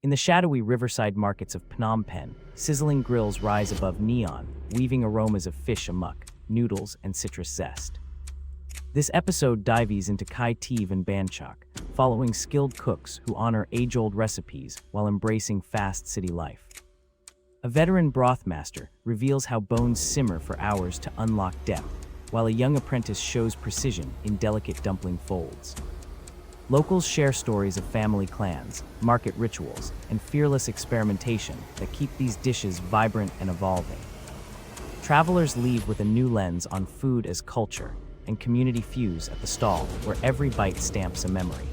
In the shadowy riverside markets of Phnom Penh, sizzling grills rise above neon, weaving aromas of fish amok, noodles, and citrus zest. This episode dives into Teav and banhchok, following skilled cooks who honor age-old recipes while embracing fast city life. A veteran broth master reveals how bones simmer for hours to unlock depth, while a young apprentice shows precision in delicate dumpling folds. Locals share stories of family clans, market rituals, and fearless experimentation that keep these dishes vibrant and evolving. Travelers leave with a new lens on food as culture and community fuse at the stall, where every bite stamps a memory.